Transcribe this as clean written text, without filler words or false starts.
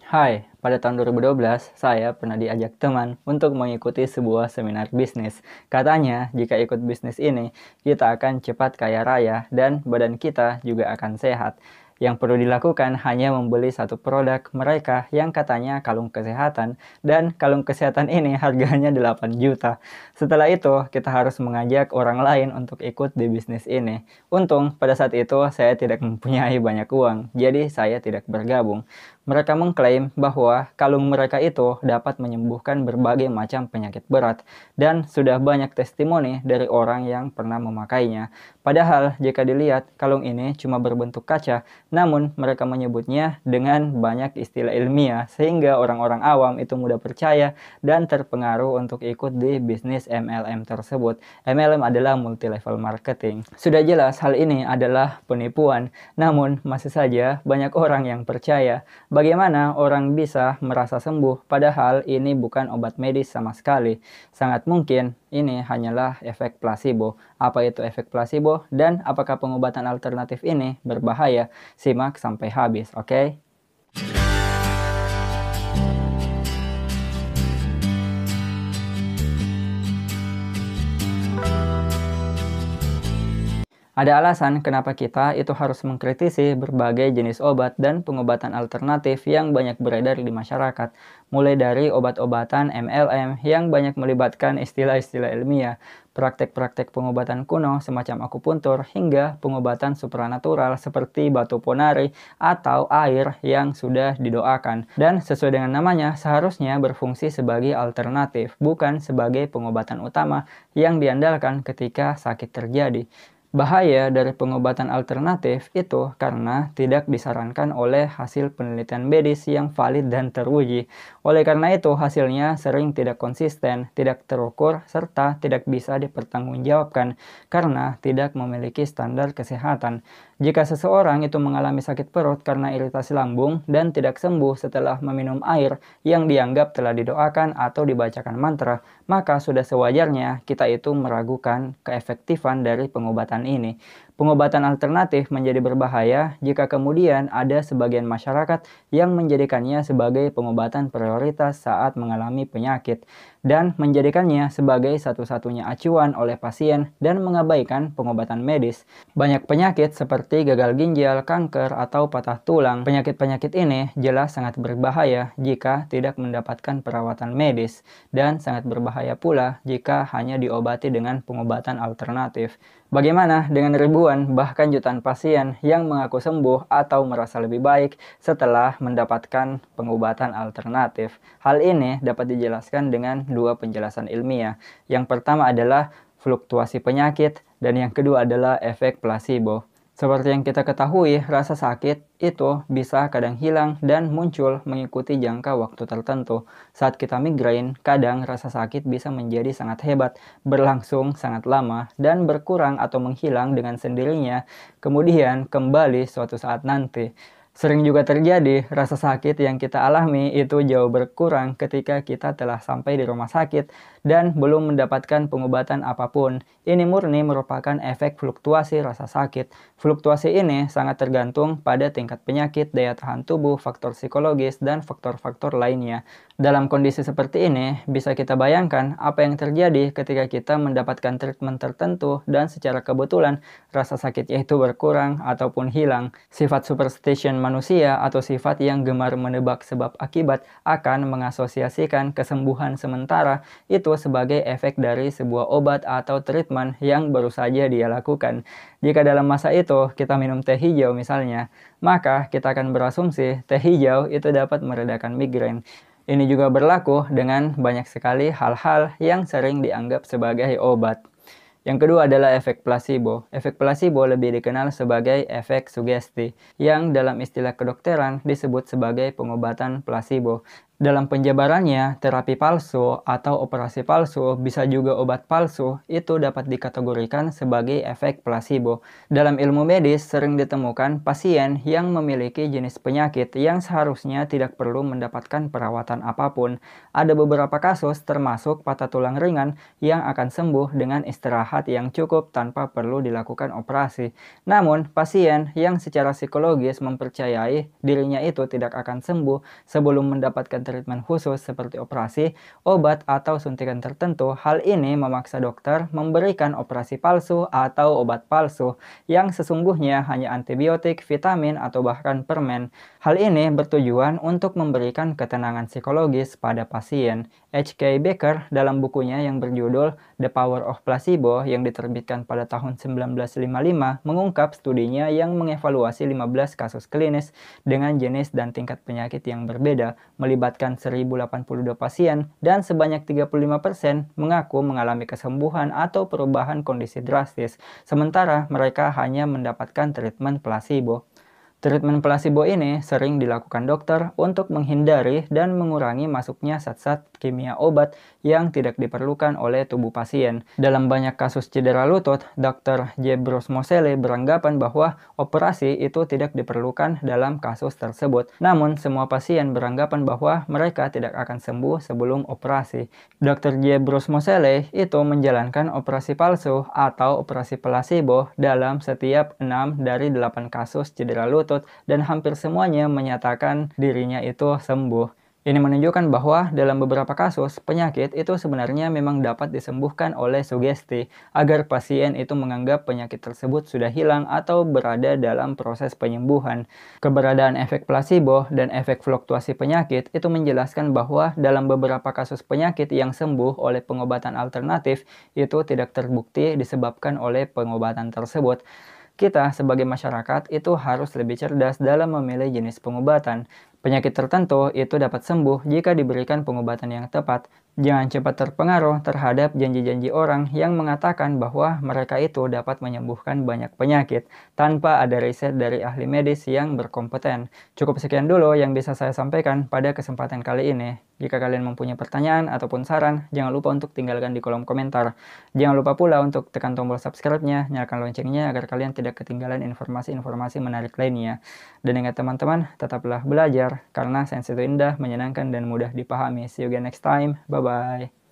Hai, pada tahun 2012, saya pernah diajak teman untuk mengikuti sebuah seminar bisnis. Katanya, jika ikut bisnis ini, kita akan cepat kaya raya dan badan kita juga akan sehat. Yang perlu dilakukan hanya membeli satu produk mereka yang katanya kalung kesehatan, dan kalung kesehatan ini harganya 8 juta. Setelah itu, kita harus mengajak orang lain untuk ikut di bisnis ini. Untung, pada saat itu saya tidak mempunyai banyak uang, jadi saya tidak bergabung. Mereka mengklaim bahwa kalung mereka itu dapat menyembuhkan berbagai macam penyakit berat, dan sudah banyak testimoni dari orang yang pernah memakainya. Padahal, jika dilihat, kalung ini cuma berbentuk kaca, namun mereka menyebutnya dengan banyak istilah ilmiah, sehingga orang-orang awam itu mudah percaya dan terpengaruh untuk ikut di bisnis MLM tersebut. MLM adalah multi-level marketing. Sudah jelas hal ini adalah penipuan, namun masih saja banyak orang yang percaya. Bagaimana orang bisa merasa sembuh padahal ini bukan obat medis sama sekali? Sangat mungkin ini hanyalah efek plasebo. Apa itu efek plasebo dan apakah pengobatan alternatif ini berbahaya? Simak sampai habis, oke? Ada alasan kenapa kita itu harus mengkritisi berbagai jenis obat dan pengobatan alternatif yang banyak beredar di masyarakat, mulai dari obat-obatan MLM yang banyak melibatkan istilah-istilah ilmiah, praktek-praktek pengobatan kuno semacam akupuntur, hingga pengobatan supranatural seperti batu ponari atau air yang sudah didoakan. Dan sesuai dengan namanya, seharusnya berfungsi sebagai alternatif, bukan sebagai pengobatan utama yang diandalkan ketika sakit terjadi. Bahaya dari pengobatan alternatif itu karena tidak disarankan oleh hasil penelitian medis yang valid dan teruji. Oleh karena itu, hasilnya sering tidak konsisten, tidak terukur, serta tidak bisa dipertanggungjawabkan karena tidak memiliki standar kesehatan. Jika seseorang itu mengalami sakit perut karena iritasi lambung dan tidak sembuh setelah meminum air yang dianggap telah didoakan atau dibacakan mantra, maka sudah sewajarnya kita itu meragukan keefektifan dari pengobatan ini. Pengobatan alternatif menjadi berbahaya jika kemudian ada sebagian masyarakat yang menjadikannya sebagai pengobatan prioritas saat mengalami penyakit dan menjadikannya sebagai satu-satunya acuan oleh pasien dan mengabaikan pengobatan medis. Banyak penyakit seperti gagal ginjal, kanker, atau patah tulang. Penyakit-penyakit ini jelas sangat berbahaya jika tidak mendapatkan perawatan medis dan sangat berbahaya pula jika hanya diobati dengan pengobatan alternatif. Bagaimana dengan ribuan bahkan jutaan pasien yang mengaku sembuh atau merasa lebih baik setelah mendapatkan pengobatan alternatif? Hal ini dapat dijelaskan dengan dua penjelasan ilmiah. Yang pertama adalah fluktuasi penyakit dan yang kedua adalah efek plasebo. Seperti yang kita ketahui, rasa sakit itu bisa kadang hilang dan muncul mengikuti jangka waktu tertentu. Saat kita migrain, kadang rasa sakit bisa menjadi sangat hebat, berlangsung sangat lama, dan berkurang atau menghilang dengan sendirinya, kemudian kembali suatu saat nanti. Sering juga terjadi rasa sakit yang kita alami itu jauh berkurang ketika kita telah sampai di rumah sakit dan belum mendapatkan pengobatan apapun. Ini murni merupakan efek fluktuasi rasa sakit. Fluktuasi ini sangat tergantung pada tingkat penyakit, daya tahan tubuh, faktor psikologis, dan faktor-faktor lainnya. Dalam kondisi seperti ini, bisa kita bayangkan apa yang terjadi ketika kita mendapatkan treatment tertentu dan secara kebetulan rasa sakitnya itu berkurang ataupun hilang. Sifat superstition manusia atau sifat yang gemar menebak sebab akibat akan mengasosiasikan kesembuhan sementara itu sebagai efek dari sebuah obat atau treatment yang baru saja dia lakukan. Jika dalam masa itu kita minum teh hijau misalnya, maka kita akan berasumsi teh hijau itu dapat meredakan migrain. Ini juga berlaku dengan banyak sekali hal-hal yang sering dianggap sebagai obat. Yang kedua adalah efek plasebo. Efek plasebo lebih dikenal sebagai efek sugesti, yang dalam istilah kedokteran disebut sebagai pengobatan plasebo. Dalam penjabarannya, terapi palsu atau operasi palsu bisa juga obat palsu itu dapat dikategorikan sebagai efek plasebo. Dalam ilmu medis sering ditemukan pasien yang memiliki jenis penyakit yang seharusnya tidak perlu mendapatkan perawatan apapun. Ada beberapa kasus termasuk patah tulang ringan yang akan sembuh dengan istirahat yang cukup tanpa perlu dilakukan operasi. Namun, pasien yang secara psikologis mempercayai dirinya itu tidak akan sembuh sebelum mendapatkan treatment khusus seperti operasi, obat, atau suntikan tertentu, hal ini memaksa dokter memberikan operasi palsu atau obat palsu yang sesungguhnya hanya antibiotik, vitamin, atau bahkan permen. Hal ini bertujuan untuk memberikan ketenangan psikologis pada pasien. H.K. Becker dalam bukunya yang berjudul The Power of Placebo yang diterbitkan pada tahun 1955 mengungkap studinya yang mengevaluasi 15 kasus klinis dengan jenis dan tingkat penyakit yang berbeda, melibatkan 1.082 pasien dan sebanyak 35% mengaku mengalami kesembuhan atau perubahan kondisi drastis, sementara mereka hanya mendapatkan treatment placebo. Treatment placebo ini sering dilakukan dokter untuk menghindari dan mengurangi masuknya zat-zat kimia obat yang tidak diperlukan oleh tubuh pasien. Dalam banyak kasus cedera lutut, Dr. J. Bruce Moseley beranggapan bahwa operasi itu tidak diperlukan dalam kasus tersebut. Namun, semua pasien beranggapan bahwa mereka tidak akan sembuh sebelum operasi. Dr. J. Bruce Moseley itu menjalankan operasi palsu atau operasi placebo dalam setiap 6 dari 8 kasus cedera lutut dan hampir semuanya menyatakan dirinya itu sembuh. Ini menunjukkan bahwa dalam beberapa kasus, penyakit itu sebenarnya memang dapat disembuhkan oleh sugesti agar pasien itu menganggap penyakit tersebut sudah hilang atau berada dalam proses penyembuhan. Keberadaan efek plasebo dan efek fluktuasi penyakit itu menjelaskan bahwa dalam beberapa kasus penyakit yang sembuh oleh pengobatan alternatif itu tidak terbukti disebabkan oleh pengobatan tersebut. Kita sebagai masyarakat itu harus lebih cerdas dalam memilih jenis pengobatan. Penyakit tertentu itu dapat sembuh jika diberikan pengobatan yang tepat. Jangan cepat terpengaruh terhadap janji-janji orang yang mengatakan bahwa mereka itu dapat menyembuhkan banyak penyakit tanpa ada riset dari ahli medis yang berkompeten. Cukup sekian dulu yang bisa saya sampaikan pada kesempatan kali ini. Jika kalian mempunyai pertanyaan ataupun saran, jangan lupa untuk tinggalkan di kolom komentar. Jangan lupa pula untuk tekan tombol subscribe-nya, nyalakan loncengnya agar kalian tidak ketinggalan informasi-informasi menarik lainnya. Dan ingat teman-teman, tetaplah belajar karena sains itu indah, menyenangkan, dan mudah dipahami. See you again next time. Bye-bye.